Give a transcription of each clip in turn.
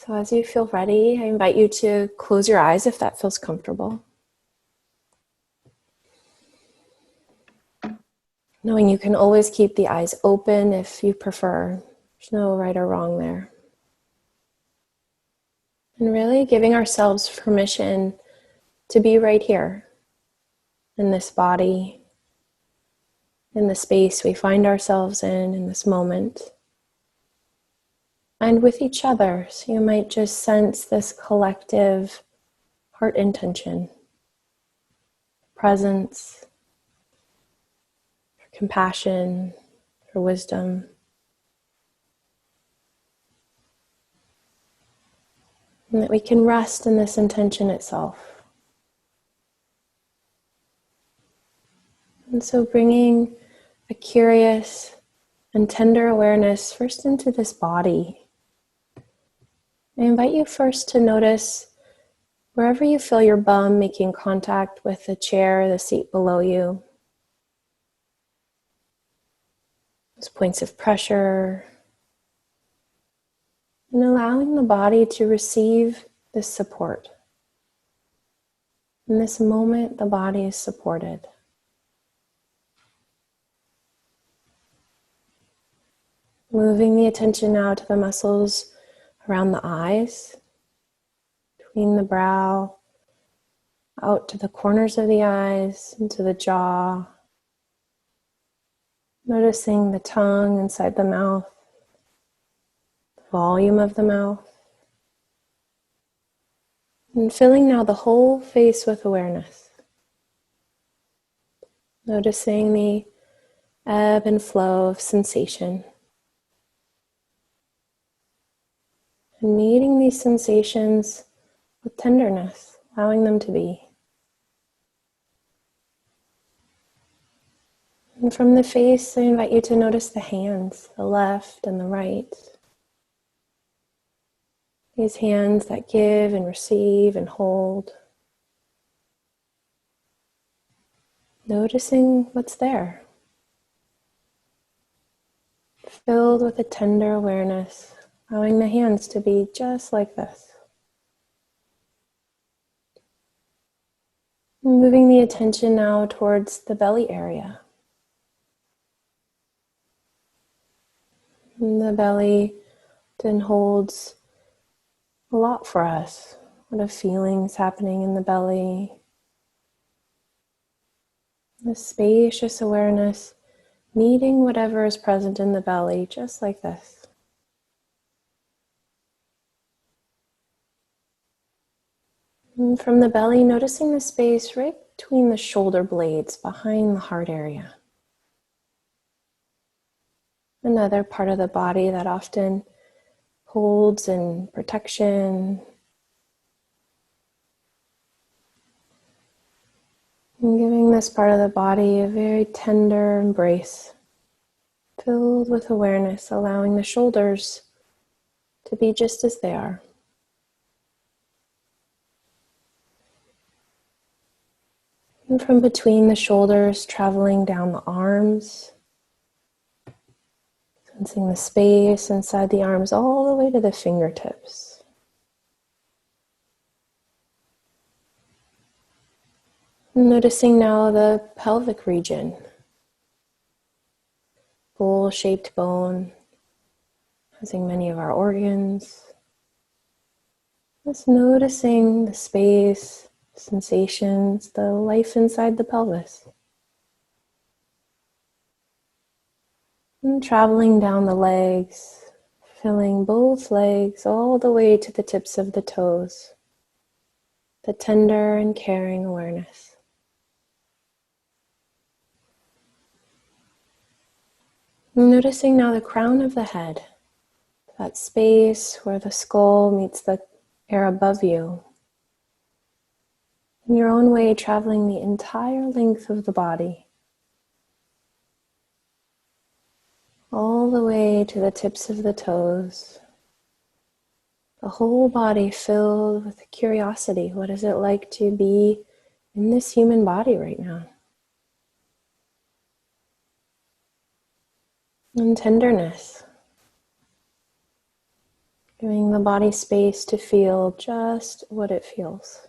So as you feel ready, I invite you to close your eyes if that feels comfortable. Knowing you can always keep the eyes open if you prefer. There's no right or wrong there. And really giving ourselves permission to be right here in this body, in the space we find ourselves in this moment. And with each other, so you might just sense this collective heart intention, presence, for compassion, for wisdom. And that we can rest in this intention itself. And so bringing a curious and tender awareness first into this body. I invite you first to notice wherever you feel your bum making contact with the chair, the seat below you. Those points of pressure. And allowing the body to receive this support. In this moment, the body is supported. Moving the attention now to the muscles around the eyes, between the brow, out to the corners of the eyes, into the jaw. Noticing the tongue inside the mouth, the volume of the mouth. And filling now the whole face with awareness. Noticing the ebb and flow of sensation. And meeting these sensations with tenderness, allowing them to be. And from the face, I invite you to notice the hands, the left and the right. These hands that give and receive and hold. Noticing what's there. Filled with a tender awareness, allowing the hands to be just like this. Moving the attention now towards the belly area. And the belly then holds a lot for us. What are feelings happening in the belly? The spacious awareness, meeting whatever is present in the belly, just like this. And from the belly, noticing the space right between the shoulder blades, behind the heart area. Another part of the body that often holds in protection. And giving this part of the body a very tender embrace, filled with awareness, allowing the shoulders to be just as they are. And from between the shoulders, traveling down the arms, sensing the space inside the arms all the way to the fingertips. And noticing now the pelvic region, bowl-shaped bone, housing many of our organs. Just noticing the space, sensations, the life inside the pelvis. And traveling down the legs, filling both legs all the way to the tips of the toes. The tender and caring awareness. And noticing now the crown of the head, that space where the skull meets the air above you. In your own way, traveling the entire length of the body. All the way to the tips of the toes. The whole body filled with curiosity. What is it like to be in this human body right now? And tenderness. Giving the body space to feel just what it feels.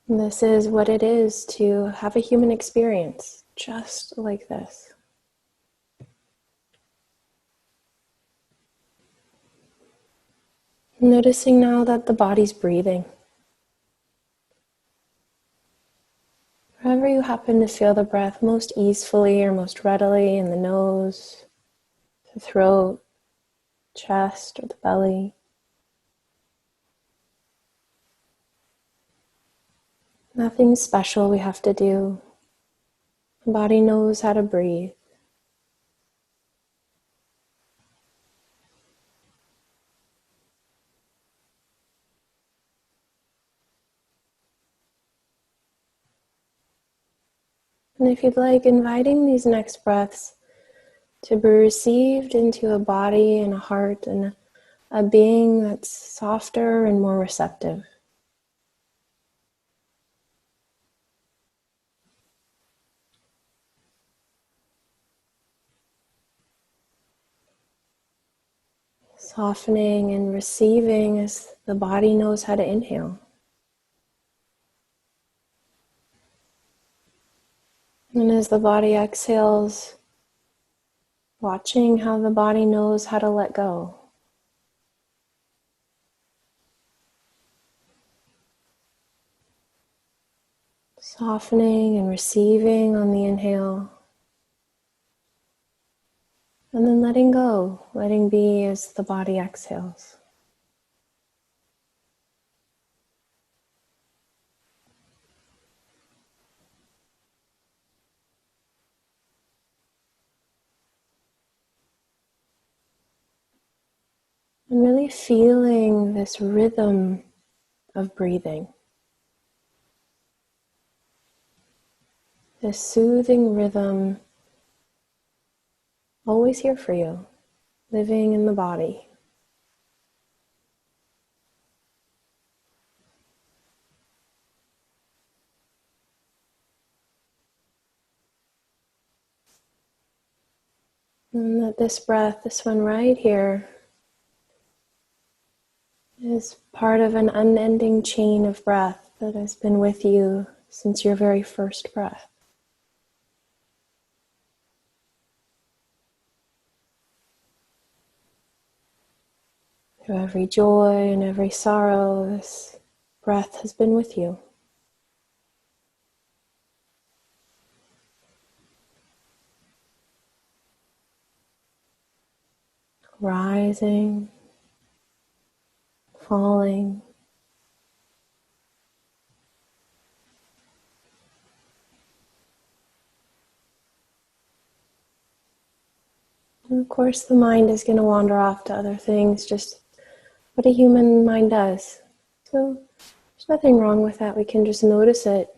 And this is what it is to have a human experience, just like this. Noticing now that the body's breathing. Wherever you happen to feel the breath most easily or most readily, in the nose, the throat, chest, or the belly. Nothing special we have to do. The body knows how to breathe. And if you'd like, inviting these next breaths to be received into a body and a heart and a being that's softer and more receptive. Softening and receiving as the body knows how to inhale. And as the body exhales, watching how the body knows how to let go. Softening and receiving on the inhale. And then letting go, letting be as the body exhales. And really feeling this rhythm of breathing. This soothing rhythm, always here for you, living in the body. And that this breath, this one right here, is part of an unending chain of breath that has been with you since your very first breath. Through every joy and every sorrow, this breath has been with you. Rising, falling. And of course, the mind is going to wander off to other things, just what a human mind does. So there's nothing wrong with that. We can just notice it.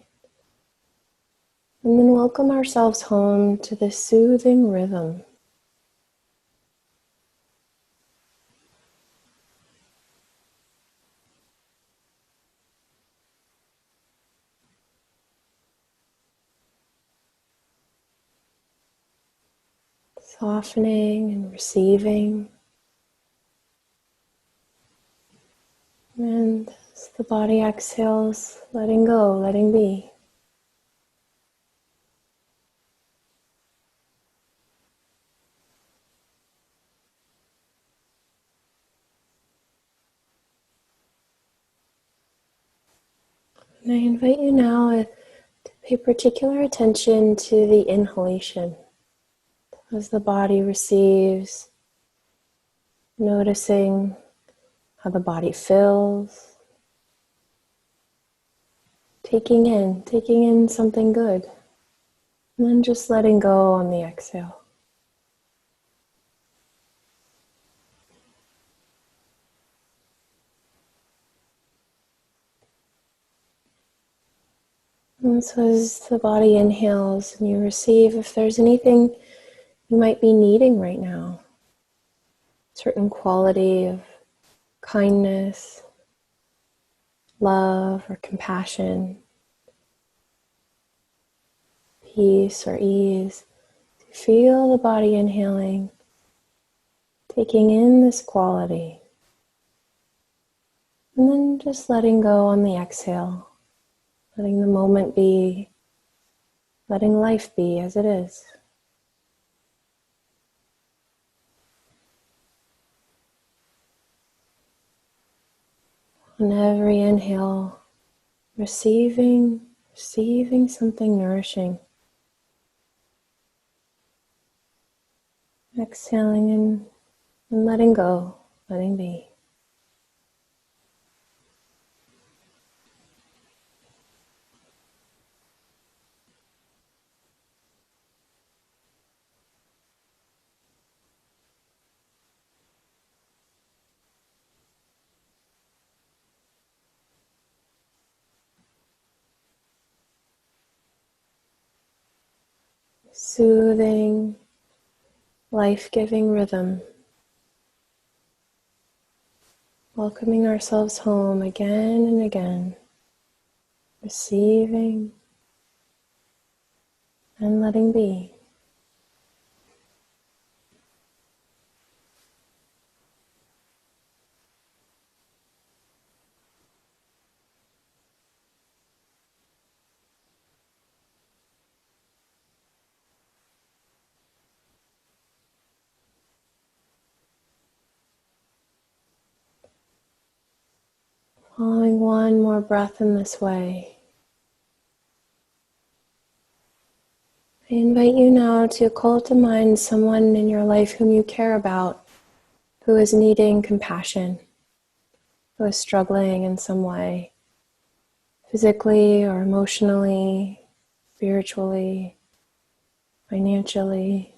And then welcome ourselves home to this soothing rhythm. Softening and receiving. And as the body exhales, letting go, letting be. And I invite you now to pay particular attention to the inhalation. As the body receives, noticing how the body fills, taking in something good, and then just letting go on the exhale. And so as the body inhales and you receive, if there's anything you might be needing right now, certain quality of kindness, love, or compassion, peace or ease. Feel the body inhaling, taking in this quality, and then just letting go on the exhale, letting the moment be, letting life be as it is. On every inhale, receiving something nourishing. Exhaling and letting go, letting be. Soothing, life-giving rhythm. Welcoming ourselves home again and again. Receiving and letting be. Following one more breath in this way. I invite you now to call to mind someone in your life whom you care about, who is needing compassion, who is struggling in some way, physically or emotionally, spiritually, financially.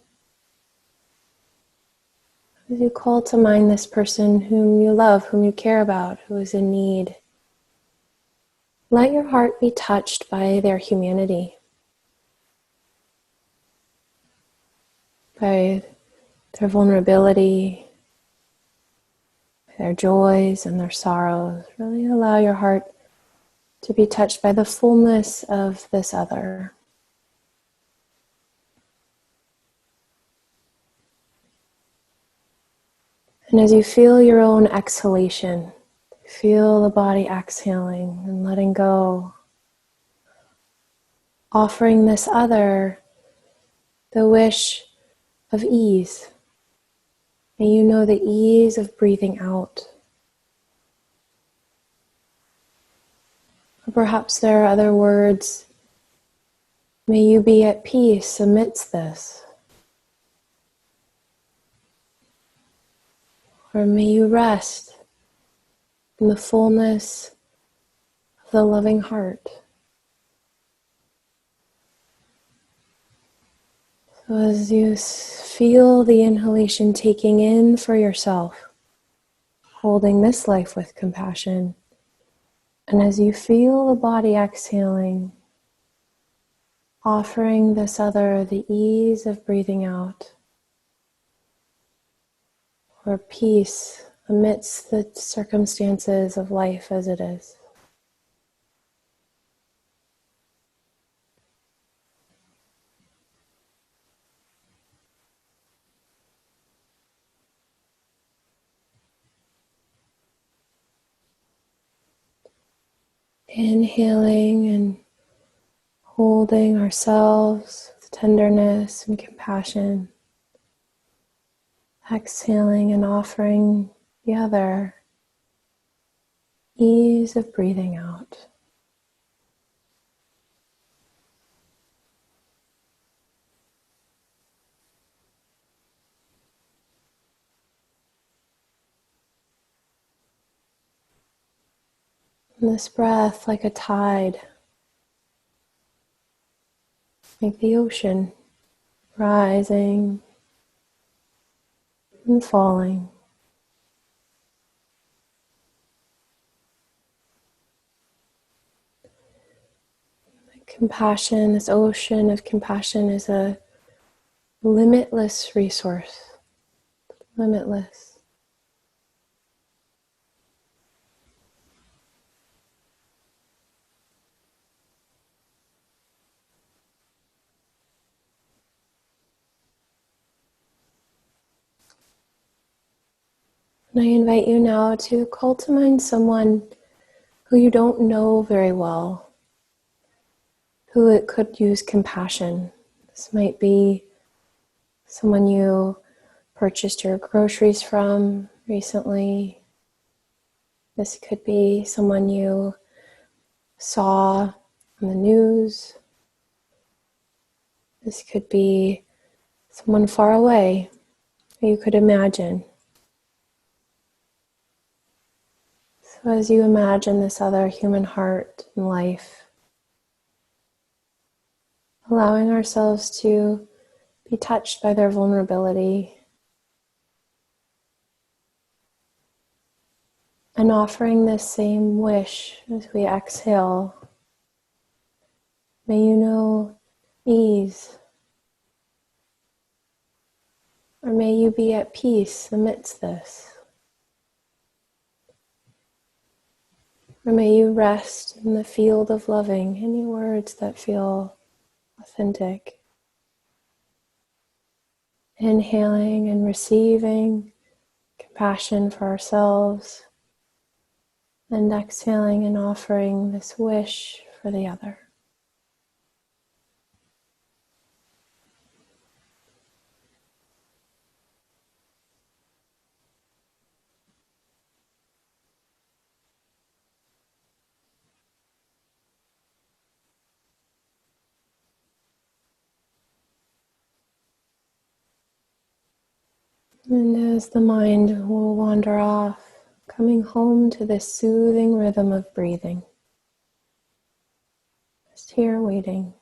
As you call to mind this person whom you love, whom you care about, who is in need, let your heart be touched by their humanity, by their vulnerability, their joys and their sorrows. Really allow your heart to be touched by the fullness of this other. And as you feel your own exhalation, feel the body exhaling and letting go, offering this other the wish of ease. May you know the ease of breathing out. Or perhaps there are other words. May you be at peace amidst this. Or may you rest in the fullness of the loving heart. So as you feel the inhalation taking in for yourself, holding this life with compassion, and as you feel the body exhaling, offering this other the ease of breathing out, or peace amidst the circumstances of life as it is. Inhaling and holding ourselves with tenderness and compassion. Exhaling and offering the other ease of breathing out. And this breath, like a tide, like the ocean, rising and falling. Compassion, this ocean of compassion, is a limitless resource. Limitless. And I invite you now to call to mind someone who you don't know very well, who it could use compassion. This might be someone you purchased your groceries from recently. This could be someone you saw on the news. This could be someone far away that you could imagine. So as you imagine this other human heart and life, allowing ourselves to be touched by their vulnerability and offering this same wish as we exhale. May you know ease, or may you be at peace amidst this. Or may you rest in the field of loving, any words that feel authentic. Inhaling and receiving compassion for ourselves, and exhaling and offering this wish for the other. And as the mind will wander off, coming home to this soothing rhythm of breathing, just here waiting.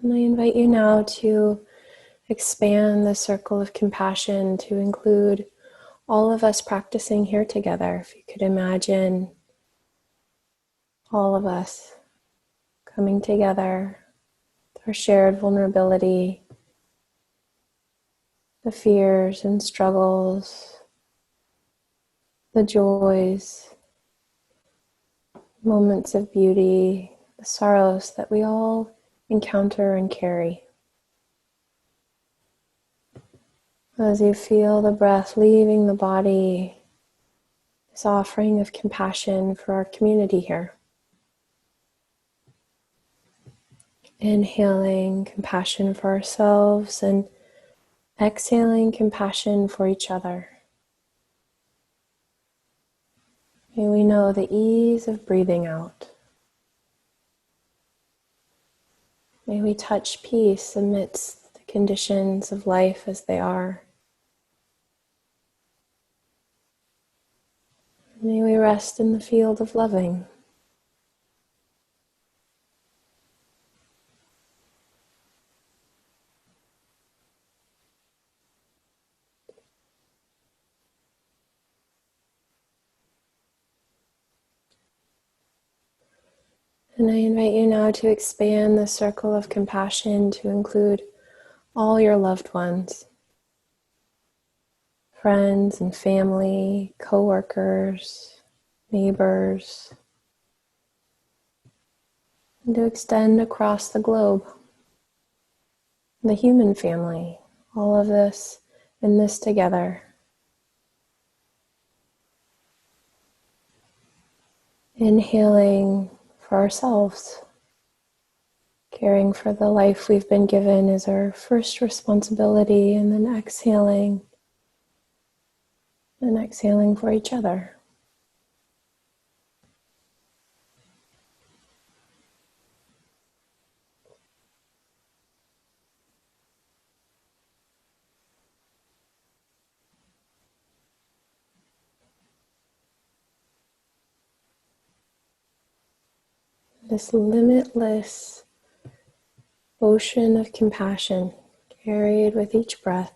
And I invite you now to expand the circle of compassion to include all of us practicing here together. If you could imagine all of us coming together, our shared vulnerability, the fears and struggles, the joys, moments of beauty, the sorrows that we all encounter and carry. As you feel the breath leaving the body, this offering of compassion for our community here. Inhaling compassion for ourselves and exhaling compassion for each other. May we know the ease of breathing out. May we touch peace amidst the conditions of life as they are. May we rest in the field of loving. And I invite you now to expand the circle of compassion to include all your loved ones, friends and family, co-workers, neighbors, and to extend across the globe, the human family, all of this in this together. Inhaling for ourselves, caring for the life we've been given is our first responsibility, and then exhaling for each other. This limitless ocean of compassion carried with each breath.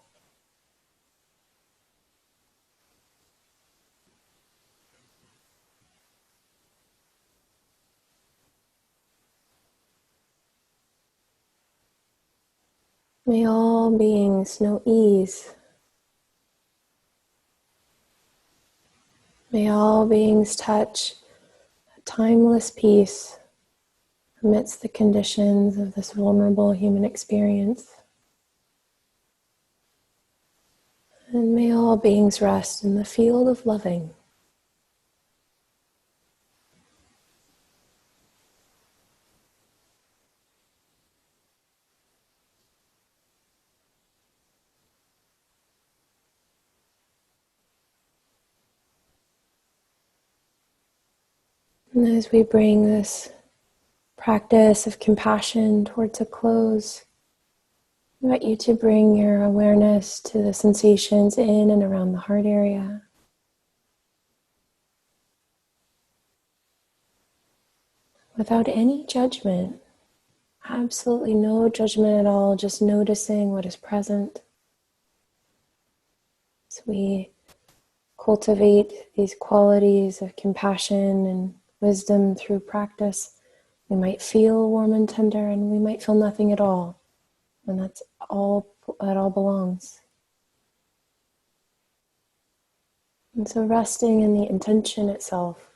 May all beings know ease. May all beings touch a timeless peace amidst the conditions of this vulnerable human experience. And may all beings rest in the field of loving. And as we bring this practice of compassion towards a close, I invite you to bring your awareness to the sensations in and around the heart area. Without any judgment, absolutely no judgment at all, just noticing what is present. So we cultivate these qualities of compassion and wisdom through practice. We might feel warm and tender, and we might feel nothing at all. And that's all, that all belongs. And so resting in the intention itself.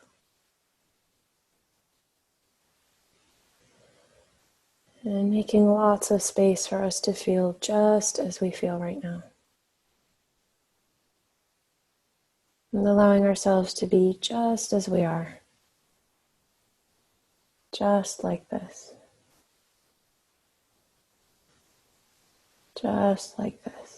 And making lots of space for us to feel just as we feel right now. And allowing ourselves to be just as we are. Just like this. Just like this.